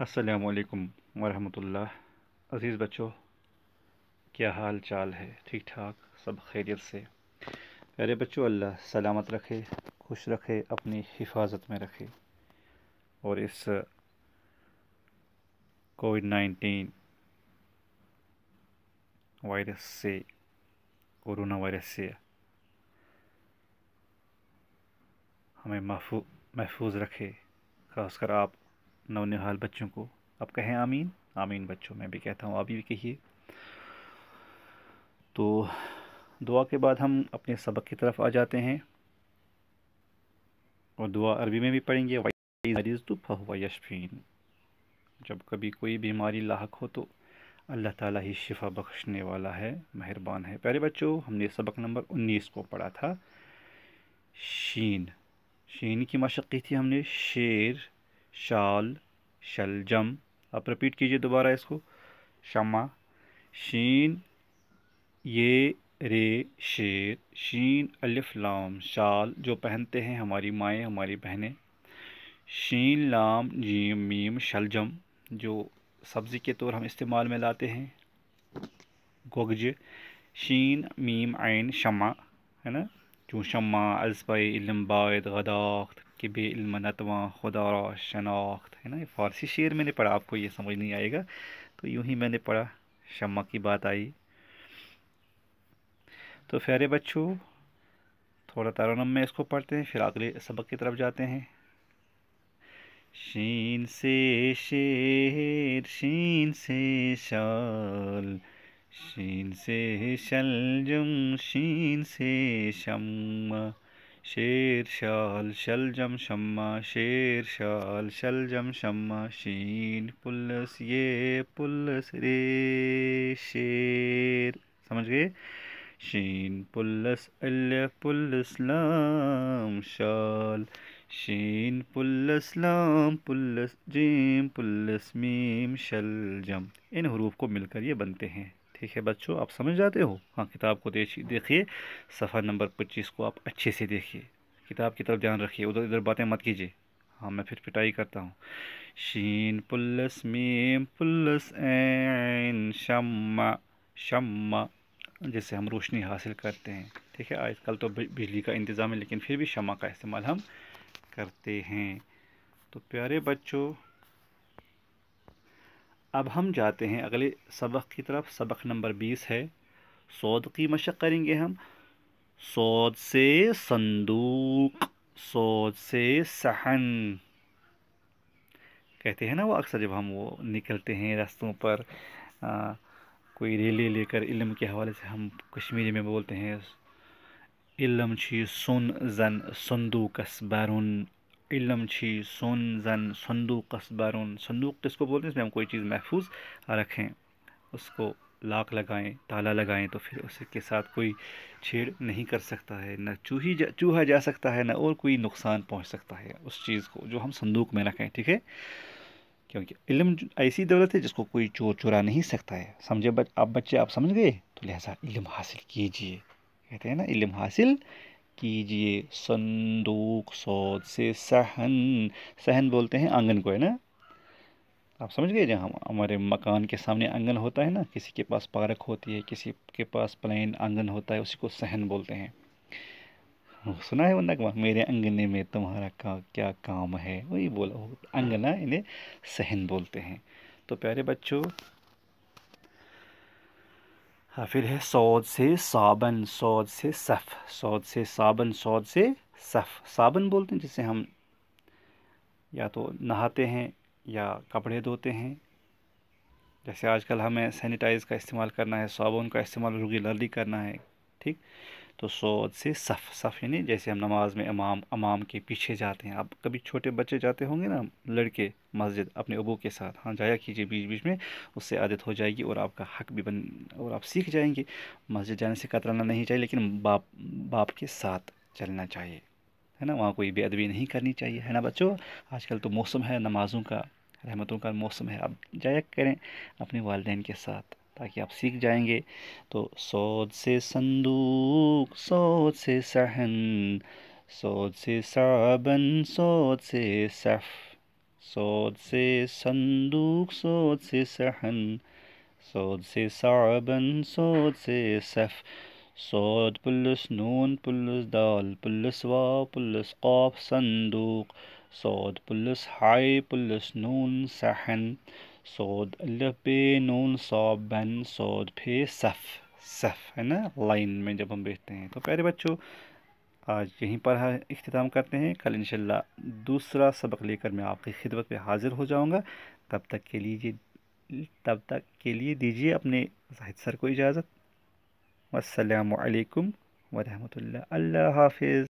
अस्सलामु अलैकुम वरहमतुल्लाह। अज़ीज़ बच्चों, क्या हाल चाल है? ठीक ठाक, सब खैरियत से? प्यारे बच्चों, अल्लाह सलामत रखे, खुश रखे, अपनी हिफाजत में रखे और इस कोविड-19 वायरस से, कोरोना वायरस से हमें महफूज रखे। ख़ासकर आप नौनिहाल बच्चों को। आप कहें आमीन। आमीन बच्चों, मैं भी कहता हूँ, आप भी कहिए। तो दुआ के बाद हम अपने सबक की तरफ आ जाते हैं और दुआ अरबी में भी पढ़ेंगे। मरीज़ फहुव यशफीन। जब कभी कोई बीमारी लाहक हो तो अल्लाह ताला ही शिफा बख्शने वाला है, मेहरबान है। प्यारे बच्चों, हमने सबक नंबर 19 को पढ़ा था। शीन शीन की मशक़ की थी हमने। शेर, शाल, शलजम। आप रिपीट कीजिए दोबारा इसको। शमा, शीन, ये, रे, शेर, शीन, अलिफ लाम, शाल जो पहनते हैं हमारी माएँ, हमारी बहनें। शीन, लाम, जीम, मीम, शलजम जो सब्ज़ी के तौर हम इस्तेमाल में लाते हैं, गोगज। शीन, मीम, आइन, शमा, है ना। जो शमा, अज़बाई, इल्म, बायद, गदाख्त, किबे, इल्म, नतवा, खुदारा, शनाख्त, है ना। ये फ़ारसी शेर मैंने पढ़ा, आपको ये समझ नहीं आएगा, तो यूँ ही मैंने पढ़ा, शमा की बात आई। तो प्यारे बच्चों, थोड़ा तरन्नुम में इसको पढ़ते हैं, फिर अगले सबक की तरफ जाते हैं। शीन से शेर, शीन से शाल, शीन से शलजम, शीन से शम्मा। शेर, शाल, शलजम, शम्मा। शेर, शाल, शलजम, शम्मा। शीन पुल्लस ये, पुल्लस रे, शेर। समझ गए? शीन पुल्लस अलिफ पुल्लस लाम, शाल। शीन पुल्लस लाम पुल्लस जीम पुल्लस मीम, शलजम। इन हरूफ को मिलकर ये बनते हैं। ठीक है बच्चों, आप समझ जाते हो? हाँ, किताब को देखिए, सफ़ा नंबर 25 को आप अच्छे से देखिए, किताब की तरफ ध्यान रखिए, उधर इधर बातें मत कीजिए। हाँ, मैं फिर पिटाई करता हूँ। शीन पुल्लस मीम पुल्लस ऐन, शम्मा, शम्मा जिससे हम रोशनी हासिल करते हैं। ठीक है, आजकल तो बिजली का इंतज़ाम है, लेकिन फिर भी शम्मा का इस्तेमाल हम करते हैं। तो प्यारे बच्चों, अब हम जाते हैं अगले सबक की तरफ। सबक नंबर 20 है। सौद की मशक़ करेंगे हम। सौद से संदूक, सौद से सहन। कहते हैं ना वो अक्सर, जब हम वो निकलते हैं रास्तों पर, कोई रैली लेकर, इल्म के हवाले से हम कश्मीरी में बोलते हैं, इल्म छी सुन जन संदूकस बारून। इल्म छी सुन जन संदूकस बारून। संदूक किसको बोलते हैं? इसमें हम कोई चीज़ महफूज रखें, उसको लाक लगाएं, ताला लगाएं, तो फिर उसके साथ कोई छेड़ नहीं कर सकता है, न चूहा जा सकता है, न और कोई नुकसान पहुंच सकता है उस चीज़ को जो हम संदूक में रखें। ठीक है, क्योंकि इल्म ऐसी दौलत है जिसको कोई चोर चुरा नहीं सकता है। समझे आप बच्चे? आप समझ गए? तो लिहाजा इल्म हासिल कीजिए। कहते हैं ना, इल्म हासिल कीजिए। संदूक, सौद से सहन। सहन बोलते हैं आंगन को, है ना। आप समझ गए? जहाँ हमारे मकान के सामने आंगन होता है ना, किसी के पास पार्क होती है, किसी के पास प्लेन आंगन होता है, उसी को सहन बोलते हैं। सुना है वो नगमा, मेरे अंगने में तुम्हारा क्या काम है, वही बोला हो। अंगना, इन्हें सहन बोलते हैं। तो प्यारे बच्चों, हाँ, फिर है सौद से साबन, सौद से सफ़, सौद से साबन, सौद से सफ़। साबन बोलते हैं जिससे हम या तो नहाते हैं या कपड़े धोते हैं। जैसे आजकल हमें सैनिटाइज़ का इस्तेमाल करना है, साबुन का इस्तेमाल रेगुलरली करना है। ठीक, तो सौद से सफ़, सफ़ यानी जैसे हम नमाज में इमाम के पीछे जाते हैं। आप कभी छोटे बच्चे जाते होंगे ना, लड़के, मस्जिद अपने अबू के साथ। हाँ, जाया कीजिए बीच बीच में, उससे आदत हो जाएगी और आपका हक भी और आप सीख जाएंगे। मस्जिद जाने से कतराना नहीं चाहिए, लेकिन बाप के साथ चलना चाहिए, है ना। वहाँ कोई बेअदबी नहीं करनी चाहिए, है ना बच्चों। आजकल तो मौसम है नमाज़ों का, रहमतों का मौसम है। आप जाया करें अपने वालिदैन के साथ, ताकि आप सीख जाएंगे। तो सौद से संदूक, सौद से सहन, सौद से साबन, सौद से सफ़। صاد سے صندوق، صاد سے صحن، صاد سے صعبن، صاد سے صف، صاد پلس نون پلس دال پلس واو پلس قاف صندوق، صاد پلس ہائی پلس نون صحن، صاد الف بے نون صاد بن، صاد پھر صف، صف ہے نا لائن میں جب ہم بیٹھتے ہیں۔ تو پیارے بچوں، آج یہیں پر اختتام کرتے ہیں، کل انشاءاللہ دوسرا سبق لے کر میں آپ کی خدمت میں حاضر ہو جاؤں گا۔ تب تک کے لیے دیجیے اپنے زاہد سر کو اجازت۔ والسلام علیکم ورحمۃ اللہ، اللہ حافظ۔